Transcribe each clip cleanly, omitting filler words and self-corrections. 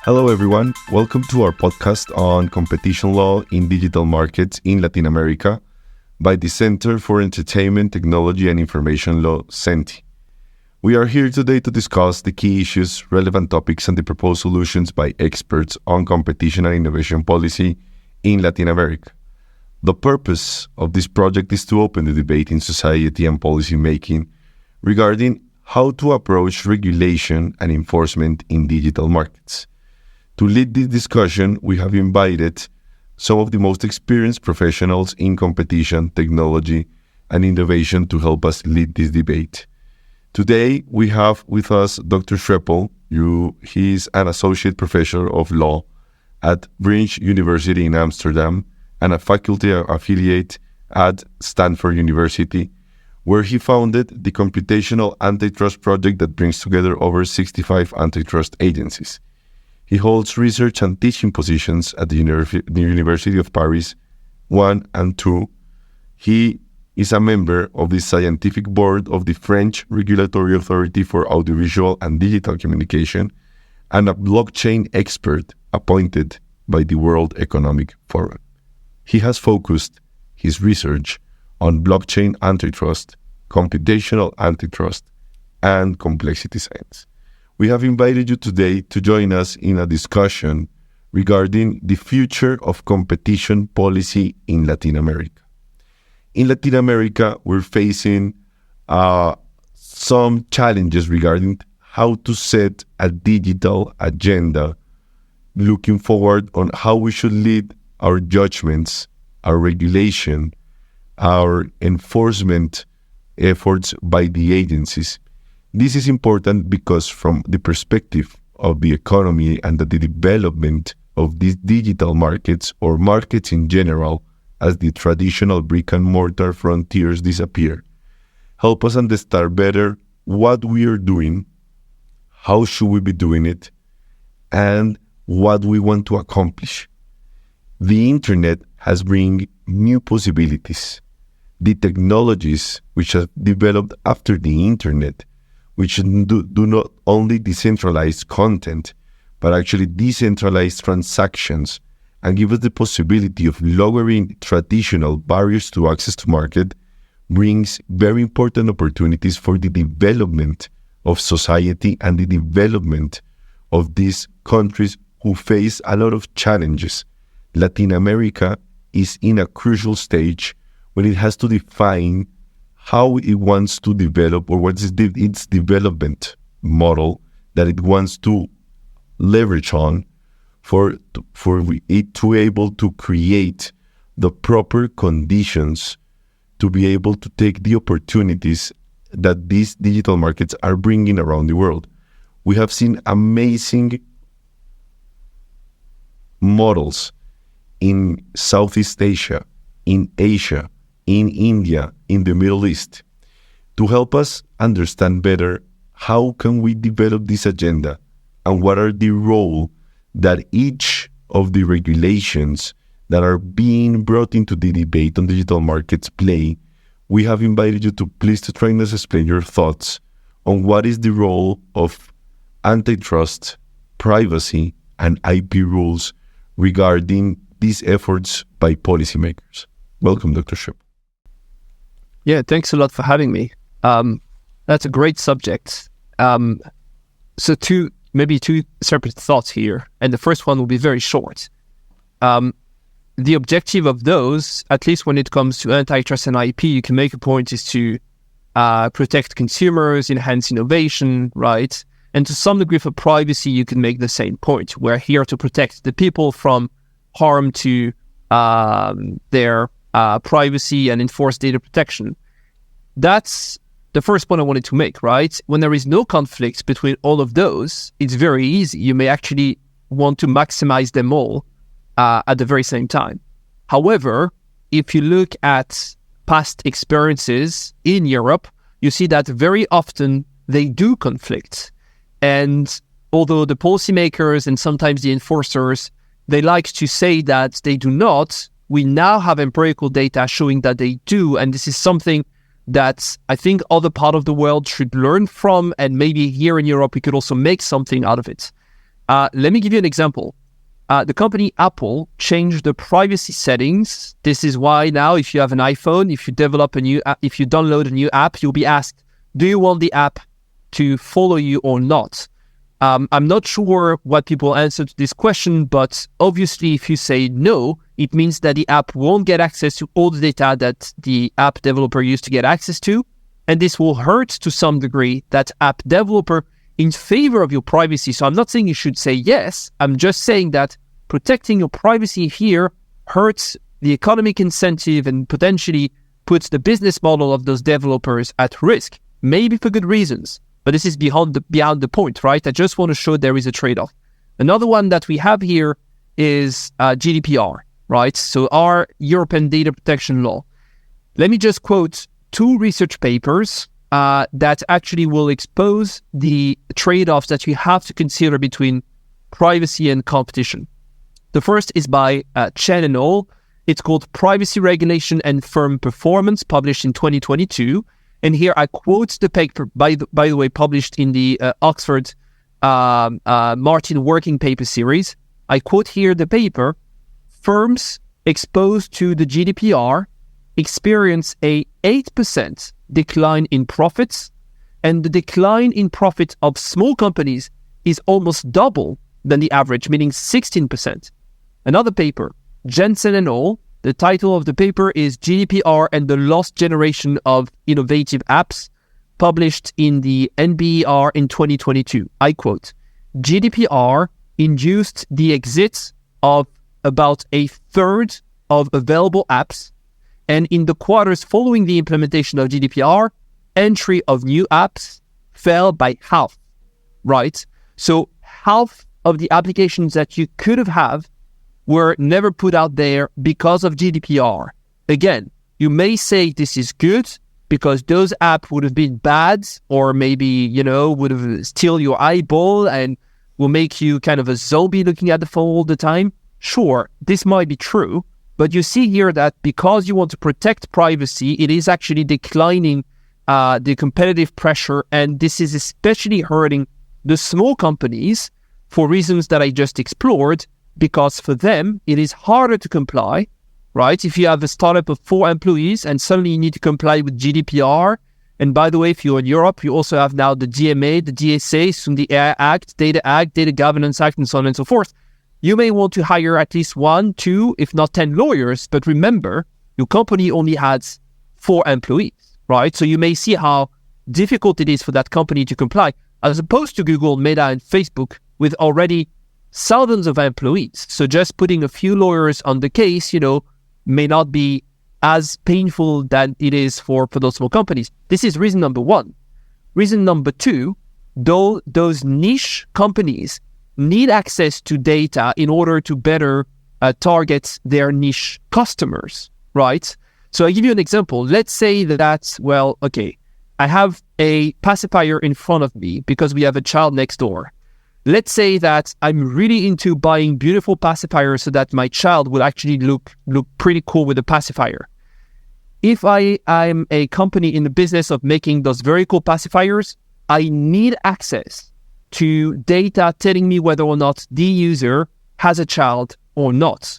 Hello, everyone. Welcome to our podcast on competition law in digital markets in Latin America by the Center for Entertainment, Technology and Information Law, CENTI. We are here today to discuss the key issues, relevant topics, and the proposed solutions by experts on competition and innovation policy in Latin America. The purpose of this project is to open the debate in society and policy making regarding how to approach regulation and enforcement in digital markets. To lead this discussion, we have invited some of the most experienced professionals in competition, technology, and innovation to help us lead this debate. Today, we have with us Dr. Schrepel. He is an associate professor of law at Vrije University in Amsterdam and a faculty affiliate at Stanford University, where he founded the computational antitrust project that brings together over 65 antitrust agencies. He holds research and teaching positions at the University of Paris 1 and 2. He is a member of the scientific board of the French Regulatory Authority for Audiovisual and Digital Communication and a blockchain expert appointed by the World Economic Forum. He has focused his research on blockchain antitrust, computational antitrust, and complexity science. We have invited you today to join us in a discussion regarding the future of competition policy in Latin America. In Latin America, we're facing some challenges regarding how to set a digital agenda, looking forward on how we should lead our judgments, our regulation, our enforcement efforts by the agencies. This is important because from the perspective of the economy and the development of these digital markets or markets in general, as the traditional brick-and-mortar frontiers disappear, help us understand better what we are doing, how should we be doing it, and what we want to accomplish. The internet has brought new possibilities. The technologies which have developed after the internet, which do not only decentralize content, but actually decentralize transactions and give us the possibility of lowering traditional barriers to access to market, brings very important opportunities for the development of society and the development of these countries who face a lot of challenges. Latin America is in a crucial stage when it has to define how it wants to develop or what is its development model that it wants to leverage on for it to be able to create the proper conditions to be able to take the opportunities that these digital markets are bringing around the world. We have seen amazing models in Southeast Asia, in Asia, in India, in the Middle East, to help us understand better how can we develop this agenda and what are the role that each of the regulations that are being brought into the debate on digital markets play. We have invited you to please to try and explain your thoughts on what is the role of antitrust, privacy, and IP rules regarding these efforts by policymakers. Welcome, Dr. Schrepel. Yeah, thanks a lot for having me. That's a great subject. So two separate thoughts here, and the first one will be very short. The objective of those, at least when it comes to antitrust and IP, you can make a point, is to protect consumers, enhance innovation, right? And to some degree for privacy, you can make the same point. We're here to protect the people from harm to their privacy and enforce data protection. That's the first point I wanted to make, right? When there is no conflict between all of those, it's very easy. You may actually want to maximize them all at the very same time. However, if you look at past experiences in Europe, you see that very often they do conflict. And although the policymakers and sometimes the enforcers, they like to say that they do not, we now have empirical data showing that they do. And this is something that I think other part of the world should learn from. And maybe here in Europe, we could also make something out of it. Let me give you an example. The company Apple changed the privacy settings. This is why now if you have an iPhone, if you develop a new app, if you download a new app, you'll be asked, do you want the app to follow you or not? I'm not sure what people answer to this question, but obviously if you say no, it means that the app won't get access to all the data that the app developer used to get access to. And this will hurt to some degree that app developer in favor of your privacy. So I'm not saying you should say yes. I'm just saying that protecting your privacy here hurts the economic incentive and potentially puts the business model of those developers at risk, maybe for good reasons. But this is beyond the point, right? I just want to show there is a trade-off. Another one that we have here is GDPR, right? So our European data protection law. Let me just quote 2 research papers that actually will expose the trade-offs that you have to consider between privacy and competition. The first is by Chen et al. It's called Privacy Regulation and Firm Performance, published in 2022. And here I quote the paper, by the way, published in the Oxford Martin Working Paper series. I quote here the paper: firms exposed to the GDPR experience a 8% decline in profits, and the decline in profit of small companies is almost double than the average, meaning 16%. Another paper, Jensen et al., the title of the paper is GDPR and the Lost Generation of Innovative Apps, published in the NBER in 2022. I quote, GDPR induced the exit of about a third of available apps, and in the quarters following the implementation of GDPR, entry of new apps fell by half, right? So half of the applications that you could have were never put out there because of GDPR. Again, you may say this is good because those apps would have been bad, or maybe, would have steal your eyeball and will make you kind of a zombie looking at the phone all the time. Sure, this might be true, but you see here that because you want to protect privacy, it is actually declining the competitive pressure, and this is especially hurting the small companies for reasons that I just explored, because for them, it is harder to comply, right? If you have a startup of 4 employees and suddenly you need to comply with GDPR, and by the way, if you're in Europe, you also have now the DMA, the DSA, soon the AI Act, Data Governance Act, and so on and so forth. You may want to hire at least 1, 2, if not 10 lawyers, but remember, your company only has 4 employees, right? So you may see how difficult it is for that company to comply, as opposed to Google, Meta, and Facebook with already thousands of employees. So just putting a few lawyers on the case, may not be as painful than it is for those small companies. This is reason number 1. Reason number 2, those niche companies need access to data in order to better target their niche customers, right? So I give you an example. Let's say that, I have a pacifier in front of me because we have a child next door. Let's say that I'm really into buying beautiful pacifiers so that my child will actually look pretty cool with a pacifier. If I'm a company in the business of making those very cool pacifiers, I need access to data telling me whether or not the user has a child or not.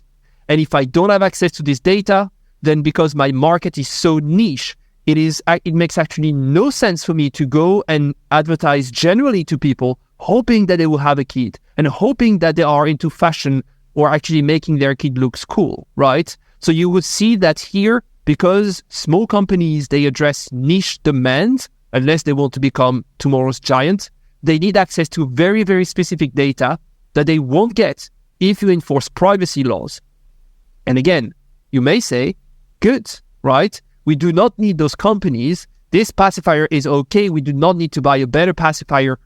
And if I don't have access to this data, then because my market is so niche, it makes actually no sense for me to go and advertise generally to people hoping that they will have a kid and hoping that they are into fashion or actually making their kid looks cool, right? So you would see that here, because small companies, they address niche demand, unless they want to become tomorrow's giant, they need access to very, very specific data that they won't get if you enforce privacy laws. And again, you may say, good, right? We do not need those companies. This pacifier is okay. We do not need to buy a better pacifier.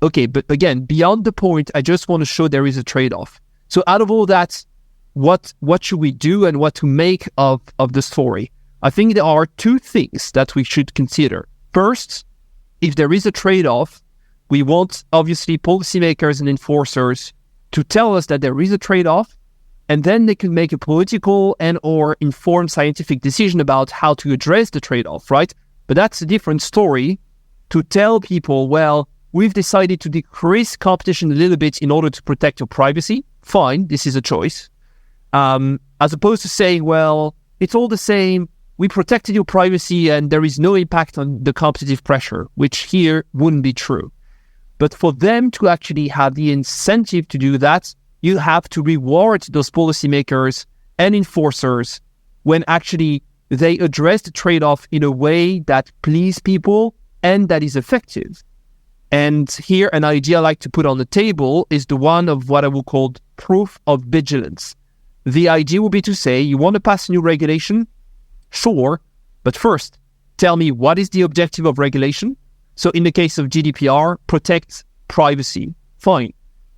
Okay, but again, beyond the point, I just want to show there is a trade-off. So out of all that, what should we do and what to make of the story? I think there are 2 things that we should consider. First, if there is a trade-off, we want, obviously, policymakers and enforcers to tell us that there is a trade-off, and then they can make a political and or informed scientific decision about how to address the trade-off, right? But that's a different story to tell people, well, we've decided to decrease competition a little bit in order to protect your privacy. Fine, this is a choice. As opposed to saying, well, it's all the same. We protected your privacy and there is no impact on the competitive pressure, which here wouldn't be true. But for them to actually have the incentive to do that, you have to reward those policymakers and enforcers when actually they address the trade-off in a way that please people and that is effective. And here, an idea I like to put on the table is the one of what I will call proof of vigilance. The idea would be to say, you want to pass a new regulation? Sure, but first, tell me what is the objective of regulation? So in the case of GDPR, protect privacy. Fine.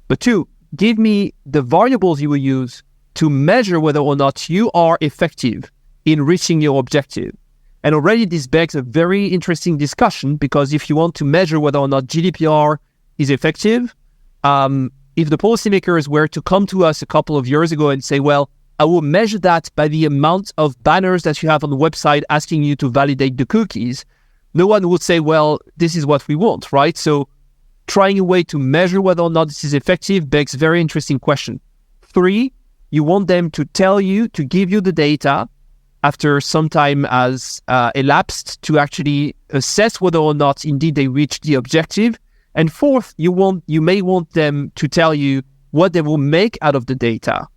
But 2, give me the variables you will use to measure whether or not you are effective in reaching your objective. And already this begs a very interesting discussion, because if you want to measure whether or not GDPR is effective, if the policymakers were to come to us a couple of years ago and say, well, I will measure that by the amount of banners that you have on the website asking you to validate the cookies, no one would say, well, this is what we want, right? So trying a way to measure whether or not this is effective begs a very interesting question. 3, you want them to tell you, to give you the data after some time has elapsed to actually assess whether or not indeed they reached the objective. And 4th, you may want them to tell you what they will make out of the data.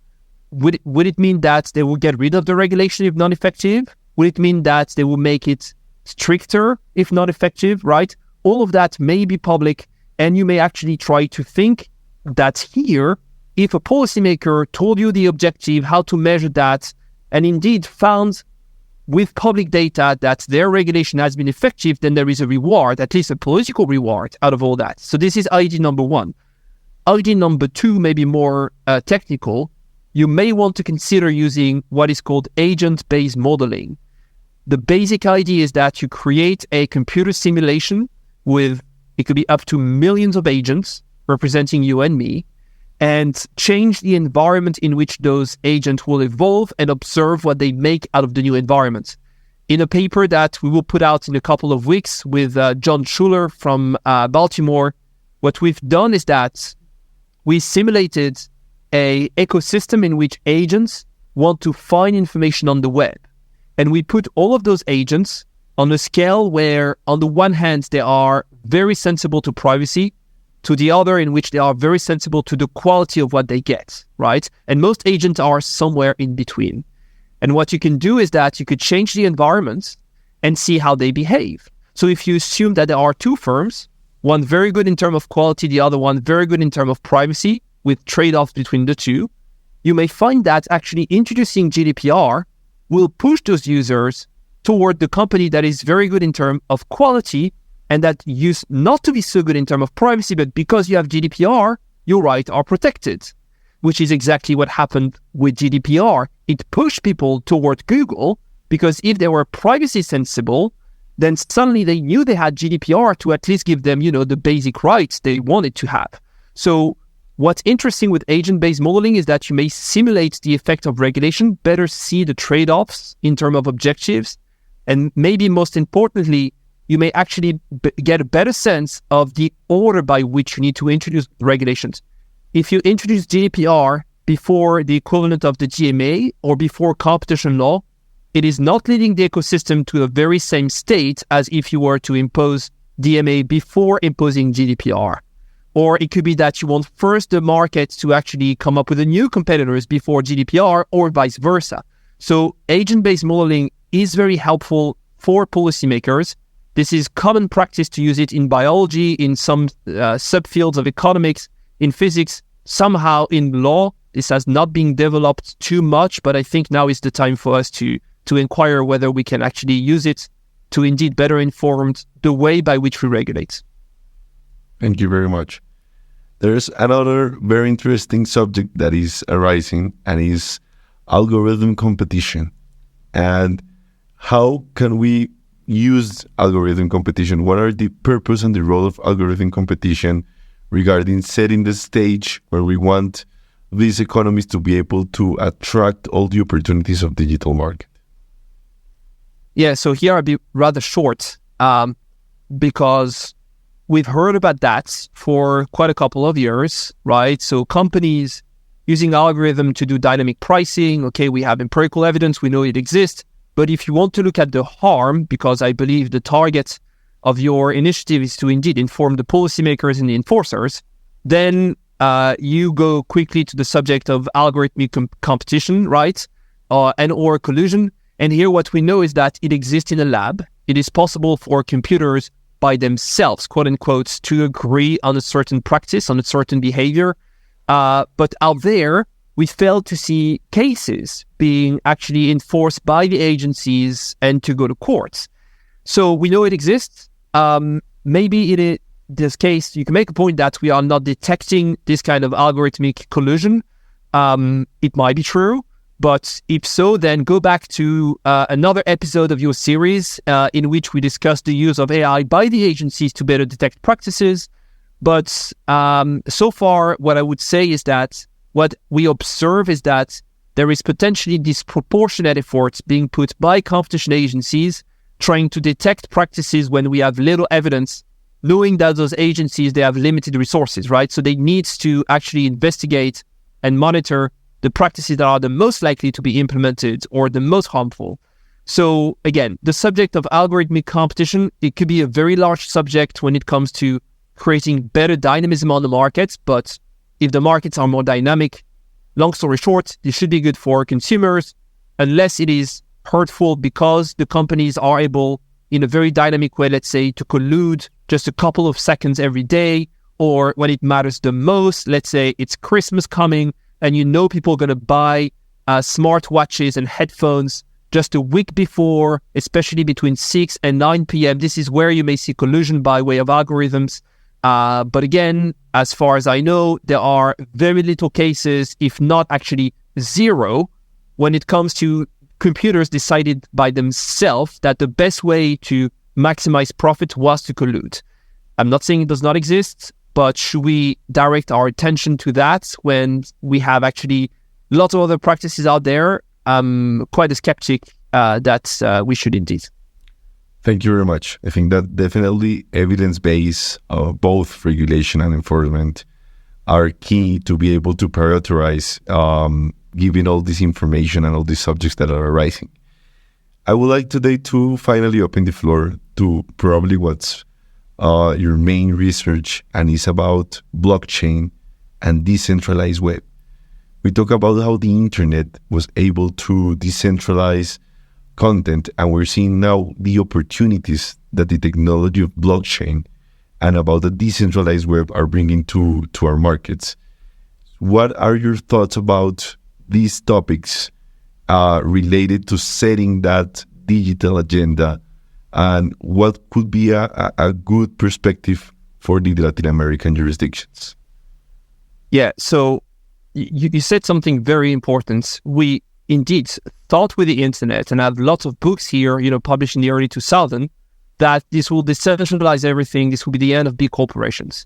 Would it mean that they will get rid of the regulation if not effective? Would it mean that they will make it stricter if not effective, right? All of that may be public, and you may actually try to think that here, if a policymaker told you the objective, how to measure that, and indeed found with public data that their regulation has been effective, then there is a reward, at least a political reward out of all that. So this is idea number 1. Idea number 2 may be more technical. You may want to consider using what is called agent-based modeling. The basic idea is that you create a computer simulation with, it could be up to millions of agents representing you and me, and change the environment in which those agents will evolve and observe what they make out of the new environment. In a paper that we will put out in a couple of weeks with John Schuler from Baltimore, what we've done is that we simulated an ecosystem in which agents want to find information on the web. And we put all of those agents on a scale where, on the one hand, they are very sensible to privacy, to the other in which they are very sensible to the quality of what they get, right? And most agents are somewhere in between. And what you can do is that you could change the environment and see how they behave. So if you assume that there are 2 firms, one very good in terms of quality, the other one very good in terms of privacy, with trade-offs between the 2, you may find that actually introducing GDPR will push those users toward the company that is very good in terms of quality and that used not to be so good in terms of privacy, but because you have GDPR, your rights are protected, which is exactly what happened with GDPR. It pushed people toward Google because if they were privacy sensible, then suddenly they knew they had GDPR to at least give them, the basic rights they wanted to have. So what's interesting with agent-based modeling is that you may simulate the effect of regulation, better see the trade-offs in terms of objectives, and maybe most importantly, you may actually get a better sense of the order by which you need to introduce regulations. If you introduce GDPR before the equivalent of the GMA or before competition law, it is not leading the ecosystem to the very same state as if you were to impose DMA before imposing GDPR. Or it could be that you want first the market to actually come up with a new competitors before GDPR or vice versa. So agent-based modeling is very helpful for policymakers. This is common practice to use it in biology, in some subfields of economics, in physics, somehow in law. This has not been developed too much, but I think now is the time for us to inquire whether we can actually use it to indeed better inform the way by which we regulate. Thank you very much. There's another very interesting subject that is arising, and is algorithm competition. And how can we use algorithm competition? What are the purpose and the role of algorithm competition regarding setting the stage where we want these economies to be able to attract all the opportunities of digital market? Yeah, so here I'll be rather short because we've heard about that for quite a couple of years, right? So companies using algorithm to do dynamic pricing, okay, we have empirical evidence, we know it exists. But if you want to look at the harm, because I believe the target of your initiative is to indeed inform the policymakers and the enforcers, then you go quickly to the subject of algorithmic competition, right? And or collusion. And here what we know is that it exists in a lab. It is possible for computers by themselves, quote unquote, to agree on a certain practice, on a certain behavior. But out there, we fail to see cases being actually enforced by the agencies and to go to courts. So we know it exists. Maybe in this case, you can make a point that we are not detecting this kind of algorithmic collusion. It might be true. But if so, then go back to another episode of your series in which we discussed the use of AI by the agencies to better detect practices. But so far, what I would say is that what we observe is that there is potentially disproportionate efforts being put by competition agencies trying to detect practices when we have little evidence, knowing that those agencies, they have limited resources, right? So they need to actually investigate and monitor the practices that are the most likely to be implemented or the most harmful. So again, the subject of algorithmic competition, it could be a very large subject when it comes to creating better dynamism on the markets. But if the markets are more dynamic, long story short, this should be good for consumers, unless it is hurtful because the companies are able, in a very dynamic way, let's say, to collude just a couple of seconds every day, or when it matters the most, let's say it's Christmas coming, and you know people are going to buy smart watches and headphones just a week before, especially between 6 and 9 p.m. This is where you may see collusion by way of algorithms. But again, as far as I know, there are very little cases, if not actually zero, when it comes to computers decided by themselves that the best way to maximize profit was to collude. I'm not saying it does not exist, but should we direct our attention to that when we have actually lots of other practices out there? I'm quite a skeptic that we should indeed. Thank you very much. I think that definitely evidence-based, both regulation and enforcement, are key to be able to prioritize giving all this information and all these subjects that are arising. I would like today to finally open the floor to probably what's your main research, and is about blockchain and decentralized web. We talk about how the internet was able to decentralize content, and we're seeing now the opportunities that the technology of blockchain and about the decentralized web are bringing to our markets. What are your thoughts about these topics related to setting that digital agenda, and what could be a good perspective for the Latin American jurisdictions? Yeah, so you said something very important. We indeed thought with the internet, and I have lots of books here, published in the early 2000s, that this will decentralize everything. This will be the end of big corporations.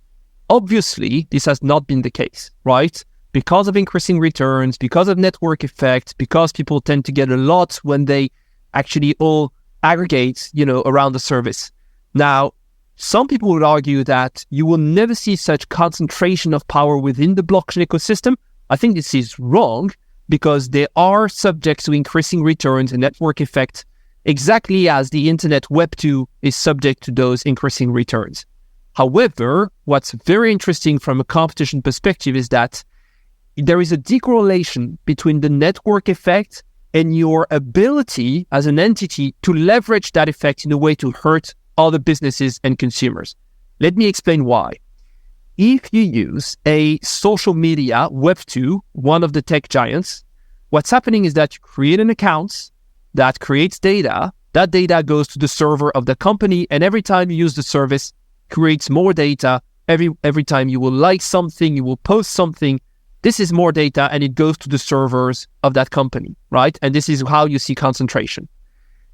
Obviously, this has not been the case, right? Because of increasing returns, because of network effect, because people tend to get a lot when they actually all aggregate, around the service. Now, some people would argue that you will never see such concentration of power within the blockchain ecosystem. I think this is wrong, because they are subject to increasing returns and network effect, exactly as the internet Web 2 is subject to those increasing returns. However, what's very interesting from a competition perspective is that there is a decorrelation between the network effect and your ability as an entity to leverage that effect in a way to hurt other businesses and consumers. Let me explain why. If you use a social media Web 2, one of the tech giants, what's happening is that you create an account that creates data. That data goes to the server of the company, and every time you use the service, creates more data. Every time you will like something, you will post something, this is more data, and it goes to the servers of that company, right? And this is how you see concentration.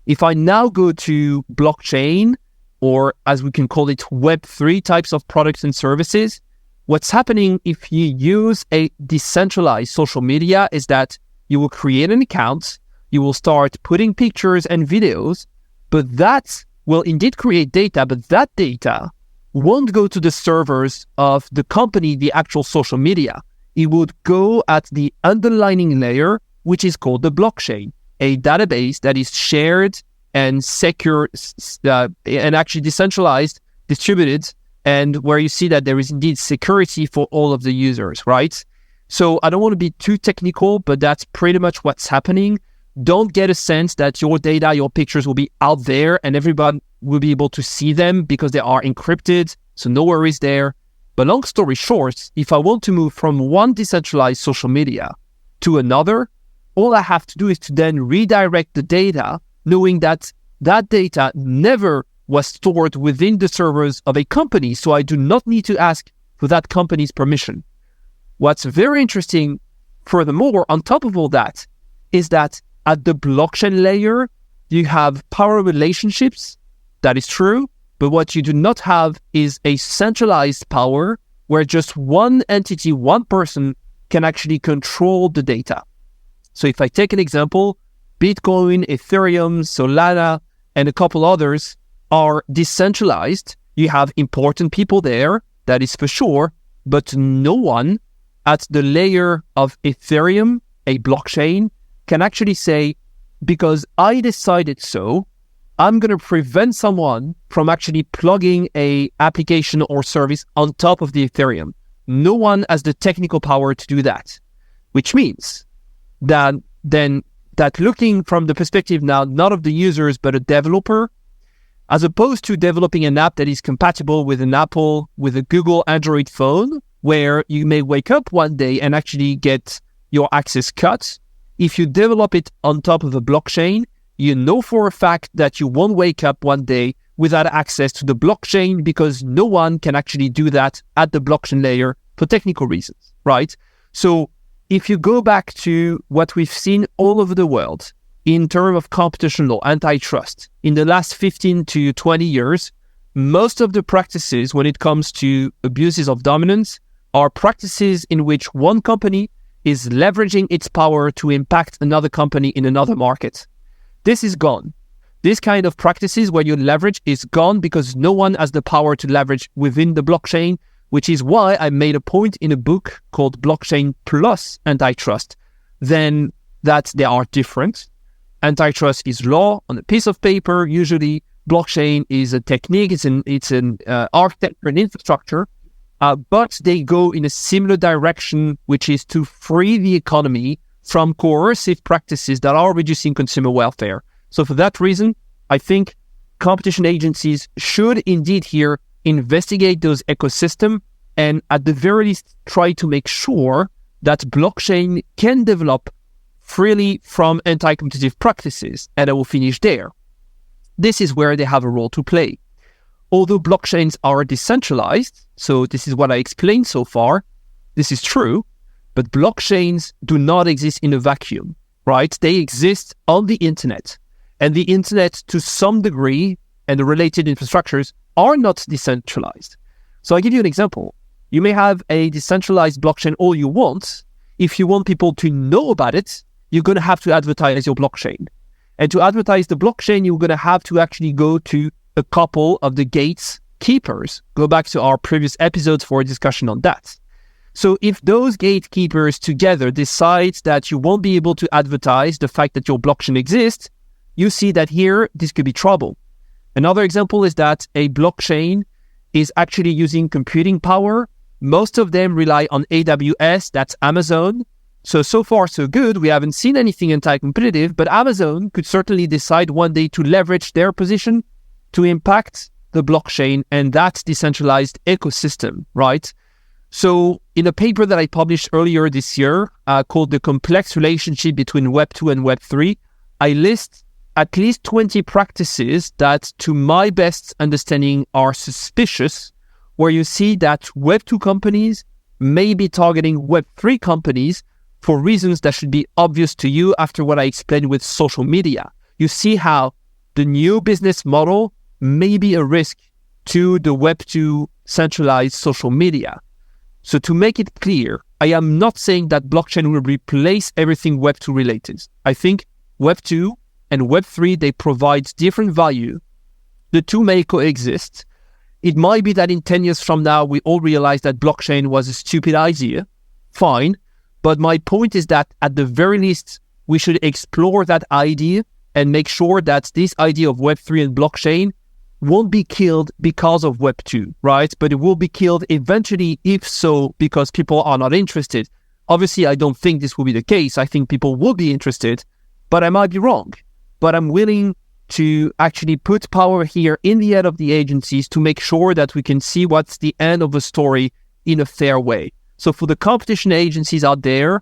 If I now go to blockchain, or as we can call it, Web3 types of products and services, what's happening if you use a decentralized social media is that you will create an account, you will start putting pictures and videos, but that will indeed create data, but that data won't go to the servers of the company, the actual social media. It would go at the underlying layer, which is called the blockchain, a database that is shared and secure and actually decentralized, distributed, and where you see that there is indeed security for all of the users, right? So I don't want to be too technical, but that's pretty much what's happening. Don't get a sense that your data, your pictures will be out there and everyone will be able to see them because they are encrypted. So no worries there. But long story short, if I want to move from one decentralized social media to another, all I have to do is to then redirect the data, knowing that that data never was stored within the servers of a company. So I do not need to ask for that company's permission. What's very interesting, furthermore, on top of all that, is that at the blockchain layer, you have power relationships. That is true. But what you do not have is a centralized power where just one entity, one person can actually control the data. So if I take an example, Bitcoin, Ethereum, Solana, and a couple others are decentralized. You have important people there, that is for sure, but no one at the layer of Ethereum, a blockchain, can actually say, because I decided so, I'm going to prevent someone from actually plugging a application or service on top of the Ethereum. No one has the technical power to do that, which means that then that looking from the perspective now, not of the users, but a developer, as opposed to developing an app that is compatible with an Apple, with a Google Android phone, where you may wake up one day and actually get your access cut. If you develop it on top of a blockchain, you know for a fact that you won't wake up one day without access to the blockchain because no one can actually do that at the blockchain layer for technical reasons, right? So if you go back to what we've seen all over the world in terms of competition law, antitrust, in the last 15 to 20 years, most of the practices when it comes to abuses of dominance are practices in which one company is leveraging its power to impact another company in another market. This is gone. This kind of practices where you leverage is gone because no one has the power to leverage within the blockchain, which is why I made a point in a book called Blockchain Plus Antitrust, then that they are different. Antitrust is law on a piece of paper. Usually blockchain is a technique, it's an architecture and infrastructure, but they go in a similar direction, which is to free the economy from coercive practices that are reducing consumer welfare. So for that reason, I think competition agencies should indeed here investigate those ecosystems and at the very least try to make sure that blockchain can develop freely from anti-competitive practices. And I will finish there. This is where they have a role to play. Although blockchains are decentralized, so this is what I explained so far, this is true, but blockchains do not exist in a vacuum, right? They exist on the internet. And the internet, to some degree, and the related infrastructures are not decentralized. So I'll give you an example. You may have a decentralized blockchain all you want. If you want people to know about it, you're going to have to advertise your blockchain. And to advertise the blockchain, you're going to have to actually go to a couple of the gatekeepers. Go back to our previous episodes for a discussion on that. So if those gatekeepers together decide that you won't be able to advertise the fact that your blockchain exists, you see that here, this could be trouble. Another example is that a blockchain is actually using computing power. Most of them rely on AWS, that's Amazon. So far, so good. We haven't seen anything anti-competitive, but Amazon could certainly decide one day to leverage their position to impact the blockchain and that decentralized ecosystem, right? So in a paper that I published earlier this year called The Complex Relationship Between Web 2 and Web 3, I list at least 20 practices that, to my best understanding, are suspicious, where you see that Web 2 companies may be targeting Web 3 companies for reasons that should be obvious to you after what I explained with social media. You see how the new business model may be a risk to the Web 2 centralized social media. So to make it clear, I am not saying that blockchain will replace everything Web 2 related. I think Web 2 and Web 3, they provide different value. The two may coexist. It might be that in 10 years from now, we all realize that blockchain was a stupid idea. Fine. But my point is that at the very least, we should explore that idea and make sure that this idea of Web3 and blockchain won't be killed because of Web2, right? But it will be killed eventually, if so, because people are not interested. Obviously, I don't think this will be the case. I think people will be interested, but I might be wrong. But I'm willing to actually put power here in the head of the agencies to make sure that we can see what's the end of the story in a fair way. So for the competition agencies out there,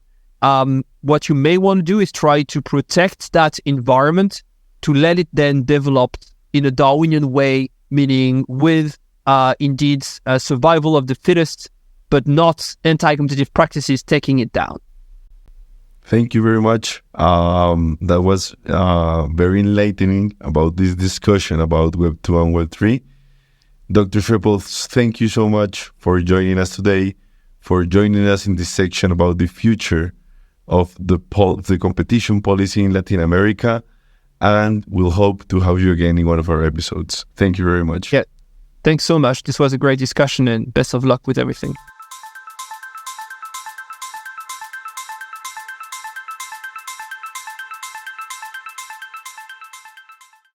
what you may want to do is try to protect that environment to let it then develop in a Darwinian way, meaning with indeed survival of the fittest, but not anti-competitive practices taking it down. Thank you very much. That was very enlightening about this discussion about Web 2 and Web 3. Dr. Schrepel, thank you so much for joining us today, for joining us in this section about the future of the competition policy in Latin America, and we'll hope to have you again in one of our episodes. Thank you very much. Yeah, thanks so much. This was a great discussion, and best of luck with everything.